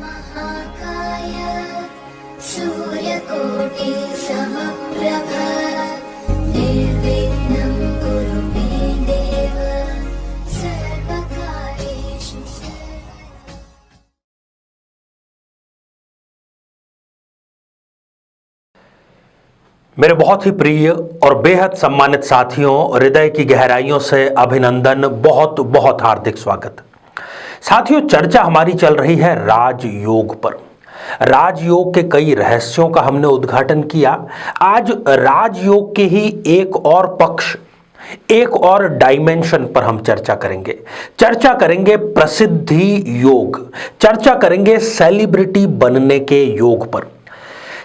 महाकाय सूर्यकोटि समप्रभ निर्विघ्नं कुरु मे देव सर्वकार्येषु सर्वदा। मेरे बहुत ही प्रिय और बेहद सम्मानित साथियों, हृदय की गहराइयों से अभिनंदन, बहुत बहुत हार्दिक स्वागत। साथियों, चर्चा हमारी चल रही है राजयोग पर। राजयोग के कई रहस्यों का हमने उद्घाटन किया। आज राजयोग के ही एक और पक्ष, एक और डायमेंशन पर हम चर्चा करेंगे प्रसिद्धि योग, चर्चा करेंगे सेलिब्रिटी बनने के योग पर।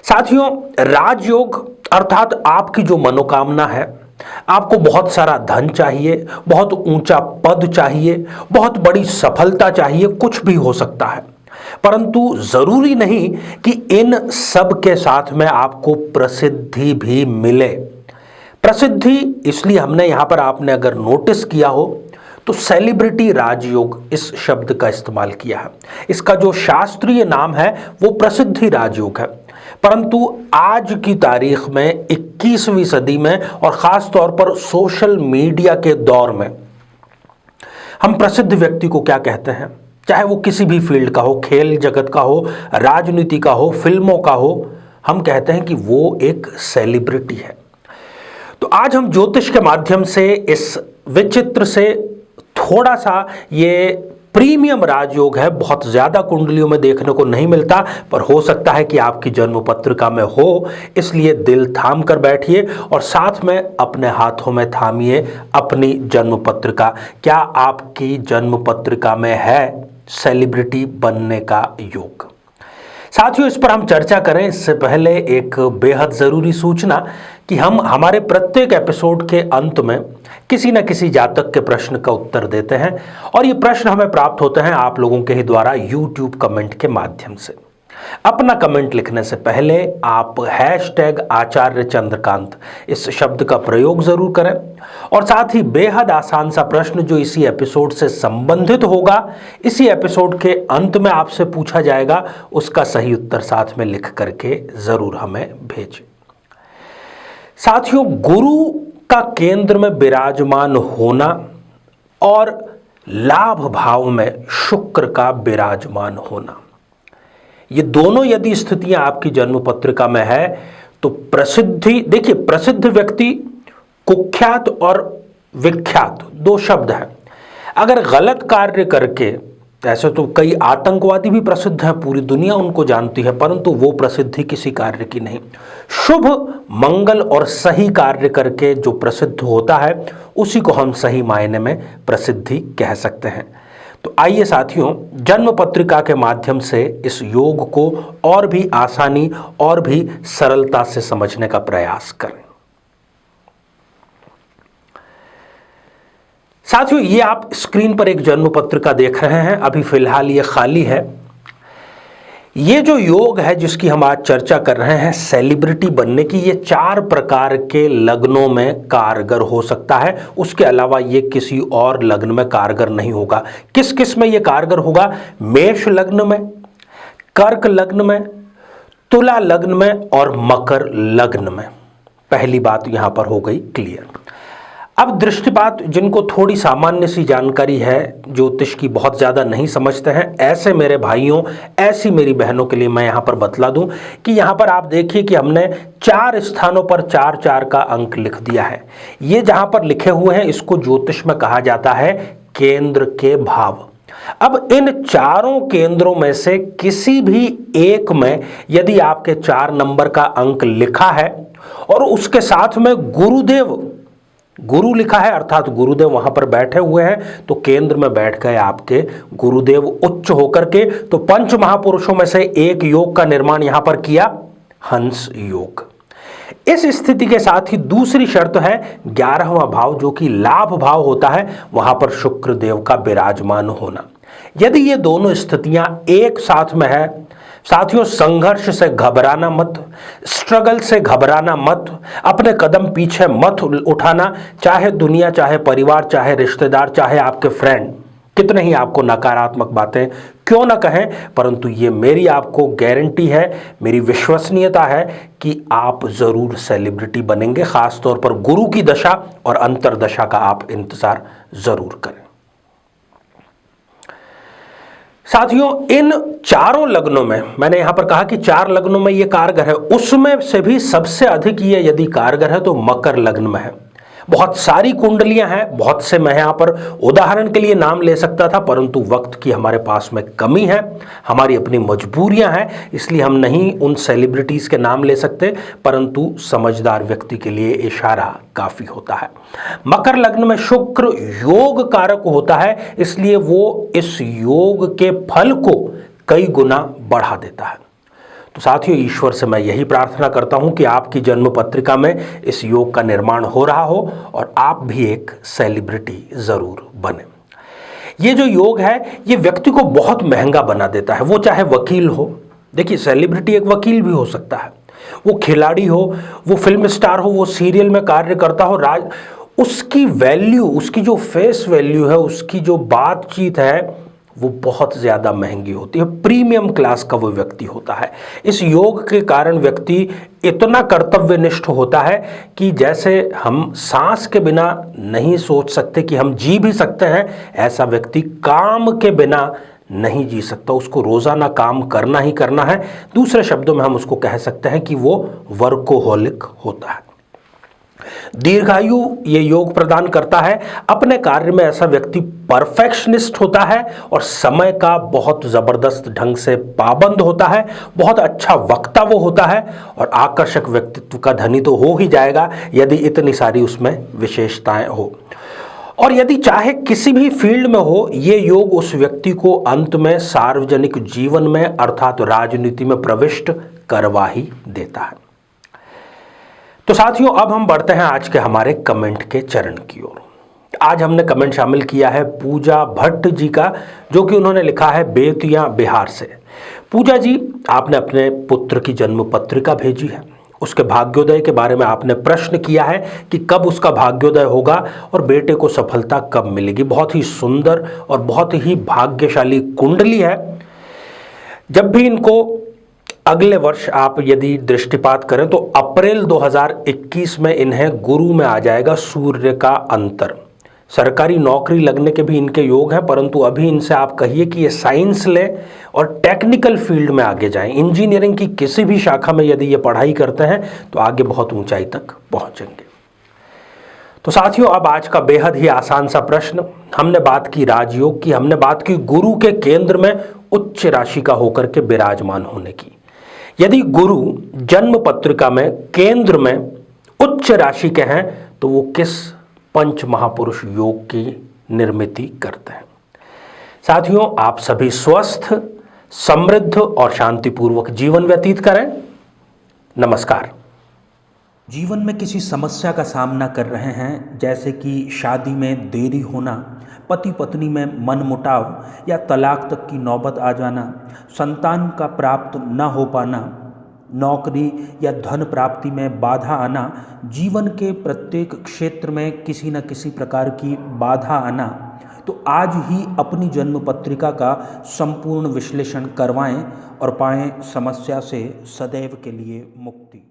साथियों, राजयोग अर्थात आपकी जो मनोकामना है, आपको बहुत सारा धन चाहिए, बहुत ऊंचा पद चाहिए, बहुत बड़ी सफलता चाहिए, कुछ भी हो सकता है, परंतु जरूरी नहीं कि इन सब के साथ में आपको प्रसिद्धि भी मिले। प्रसिद्धि इसलिए हमने यहां पर, आपने अगर नोटिस किया हो तो सेलिब्रिटी राजयोग इस शब्द का इस्तेमाल किया है। इसका जो शास्त्रीय नाम है वो प्रसिद्धि राजयोग है, परंतु आज की तारीख में 21वीं सदी में और खास तौर पर सोशल मीडिया के दौर में हम प्रसिद्ध व्यक्ति को क्या कहते हैं, चाहे वो किसी भी फील्ड का हो, खेल जगत का हो, राजनीति का हो, फिल्मों का हो, हम कहते हैं कि वो एक सेलिब्रिटी है। तो आज हम ज्योतिष के माध्यम से इस विचित्र से थोड़ा सा, ये प्रीमियम राजयोग है, बहुत ज्यादा कुंडलियों में देखने को नहीं मिलता, पर हो सकता है कि आपकी जन्म पत्रिका में हो, इसलिए दिल थाम कर बैठिए और साथ में अपने हाथों में थामिए अपनी जन्म पत्रिका। क्या आपकी जन्म पत्रिका में है सेलिब्रिटी बनने का योग? साथियों, इस पर हम चर्चा करें इससे पहले एक बेहद ज़रूरी सूचना कि हम हमारे प्रत्येक एपिसोड के अंत में किसी न किसी जातक के प्रश्न का उत्तर देते हैं, और ये प्रश्न हमें प्राप्त होते हैं आप लोगों के ही द्वारा यूट्यूब कमेंट के माध्यम से। अपना कमेंट लिखने से पहले आप #आचार्य चंद्रकांत इस शब्द का प्रयोग जरूर करें, और साथ ही बेहद आसान सा प्रश्न जो इसी एपिसोड से संबंधित होगा, इसी एपिसोड के अंत में आपसे पूछा जाएगा, उसका सही उत्तर साथ में लिख करके जरूर हमें भेजें। साथियों, गुरु का केंद्र में विराजमान होना और लाभ भाव में शुक्र का विराजमान होना, ये दोनों यदि स्थितियां आपकी जन्म पत्रिका में है तो प्रसिद्धि, देखिए प्रसिद्ध व्यक्ति, कुख्यात और विख्यात दो शब्द हैं। अगर गलत कार्य करके, ऐसे तो कई आतंकवादी भी प्रसिद्ध हैं, पूरी दुनिया उनको जानती है, परंतु वो प्रसिद्धि किसी कार्य की नहीं। शुभ, मंगल और सही कार्य करके जो प्रसिद्ध होता है उसी को हम सही मायने में प्रसिद्धि कह सकते हैं। तो आइए साथियों, जन्म पत्रिका के माध्यम से इस योग को और भी आसानी और भी सरलता से समझने का प्रयास करें। साथियों, ये आप स्क्रीन पर एक जन्म पत्रिका देख रहे हैं, अभी फिलहाल ये खाली है। ये जो योग है जिसकी हम आज चर्चा कर रहे हैं सेलिब्रिटी बनने की, ये 4 प्रकार के लग्नों में कारगर हो सकता है, उसके अलावा ये किसी और लग्न में कारगर नहीं होगा। किस किस में ये कारगर होगा? मेष लग्न में, कर्क लग्न में, तुला लग्न में और मकर लग्न में। पहली बात यहां पर हो गई क्लियर। अब दृष्टिपात, जिनको थोड़ी सामान्य सी जानकारी है, ज्योतिष की बहुत ज़्यादा नहीं समझते हैं, ऐसे मेरे भाइयों, ऐसी मेरी बहनों के लिए मैं यहाँ पर बतला दूं कि यहाँ पर आप देखिए कि हमने 4 स्थानों पर 4-4 का अंक लिख दिया है। ये जहाँ पर लिखे हुए हैं इसको ज्योतिष में कहा जाता है केंद्र के भाव। अब इन चारों केंद्रों में से किसी भी एक में यदि आपके 4 नंबर का अंक लिखा है और उसके साथ में गुरु लिखा है, अर्थात गुरुदेव वहां पर बैठे हुए हैं, तो केंद्र में बैठ गए आपके गुरुदेव उच्च होकर के, तो पंच महापुरुषों में से एक योग का निर्माण यहां पर किया, हंस योग। इस स्थिति के साथ ही दूसरी शर्त है 11वां भाव जो कि लाभ भाव होता है, वहां पर शुक्र देव का विराजमान होना। यदि ये दोनों स्थितियां एक साथ में है, साथियों, संघर्ष से घबराना मत, स्ट्रगल से घबराना मत, अपने कदम पीछे मत उठाना, चाहे दुनिया, चाहे परिवार, चाहे रिश्तेदार, चाहे आपके फ्रेंड कितने ही आपको नकारात्मक बातें क्यों ना कहें, परंतु ये मेरी आपको गारंटी है, मेरी विश्वसनीयता है कि आप जरूर सेलिब्रिटी बनेंगे। खास तौर पर गुरु की दशा और अंतरदशा का आप इंतजार जरूर करें। साथियों, इन चारों लग्नों में, मैंने यहां पर कहा कि 4 लग्नों में ये कारगर है, उसमें से भी सबसे अधिक ये यदि कारगर है तो मकर लग्न में है। बहुत सारी कुंडलियां हैं, बहुत से मैं यहां पर उदाहरण के लिए नाम ले सकता था, परंतु वक्त की हमारे पास में कमी है, हमारी अपनी मजबूरियां हैं, इसलिए हम नहीं उन सेलिब्रिटीज के नाम ले सकते, परंतु समझदार व्यक्ति के लिए इशारा काफी होता है। मकर लग्न में शुक्र योग कारक होता है, इसलिए वो इस योग के फल को कई गुना बढ़ा देता है। तो साथियों, ईश्वर से मैं यही प्रार्थना करता हूं कि आपकी जन्म पत्रिका में इस योग का निर्माण हो रहा हो और आप भी एक सेलिब्रिटी जरूर बने। ये जो योग है, ये व्यक्ति को बहुत महंगा बना देता है, वो चाहे वकील हो। देखिए, सेलिब्रिटी एक वकील भी हो सकता है, वो खिलाड़ी हो, वो फिल्म स्टार हो, वो सीरियल में कार्य करता हो, उसकी वैल्यू, उसकी जो फेस वैल्यू है, उसकी जो बातचीत है, वो बहुत ज़्यादा महंगी होती है, प्रीमियम क्लास का वो व्यक्ति होता है। इस योग के कारण व्यक्ति इतना कर्तव्यनिष्ठ होता है कि जैसे हम सांस के बिना नहीं सोच सकते कि हम जी भी सकते हैं, ऐसा व्यक्ति काम के बिना नहीं जी सकता। उसको रोज़ाना काम करना ही करना है। दूसरे शब्दों में हम उसको कह सकते हैं कि वो वर्कोहोलिक होता है। दीर्घायु ये योग प्रदान करता है। अपने कार्य में ऐसा व्यक्ति परफेक्शनिस्ट होता है और समय का बहुत जबरदस्त ढंग से पाबंद होता है। बहुत अच्छा वक्ता वो होता है और आकर्षक व्यक्तित्व का धनी तो हो ही जाएगा यदि इतनी सारी उसमें विशेषताएं हो। और यदि चाहे किसी भी फील्ड में हो, ये योग उस व्यक्ति को अंत में सार्वजनिक जीवन में अर्थात राजनीति में प्रविष्ट करवा ही देता है। तो साथियों, अब हम बढ़ते हैं आज के हमारे कमेंट के चरण की ओर। आज हमने कमेंट शामिल किया है पूजा भट्ट जी का, जो कि उन्होंने लिखा है बेतिया बिहार से। पूजा जी, आपने अपने पुत्र की जन्म पत्रिका भेजी है, उसके भाग्योदय के बारे में आपने प्रश्न किया है कि कब उसका भाग्योदय होगा और बेटे को सफलता कब मिलेगी। बहुत ही सुंदर और बहुत ही भाग्यशाली कुंडली है। जब भी इनको अगले वर्ष आप यदि दृष्टिपात करें तो अप्रैल 2021 में इन्हें गुरु में आ जाएगा सूर्य का अंतर। सरकारी नौकरी लगने के भी इनके योग हैं, परंतु अभी इनसे आप कहिए कि ये साइंस लें और टेक्निकल फील्ड में आगे जाएं। इंजीनियरिंग की किसी भी शाखा में यदि ये पढ़ाई करते हैं तो आगे बहुत ऊंचाई तक पहुंचेंगे। तो साथियों, अब आज का बेहद ही आसान सा प्रश्न। हमने बात की राजयोग की, हमने बात की गुरु के केंद्र में उच्च राशि का होकर के विराजमान होने की। यदि गुरु जन्म पत्रिका में केंद्र में उच्च राशि के हैं तो वो किस पंच महापुरुष योग की निर्मिति करते हैं। साथियों, आप सभी स्वस्थ, समृद्ध और शांतिपूर्वक जीवन व्यतीत करें। नमस्कार। जीवन में किसी समस्या का सामना कर रहे हैं, जैसे कि शादी में देरी होना, पति पत्नी में मनमुटाव या तलाक तक की नौबत आ जाना, संतान का प्राप्त न हो पाना, नौकरी या धन प्राप्ति में बाधा आना, जीवन के प्रत्येक क्षेत्र में किसी न किसी प्रकार की बाधा आना, तो आज ही अपनी जन्म पत्रिका का संपूर्ण विश्लेषण करवाएं और पाएं समस्या से सदैव के लिए मुक्ति।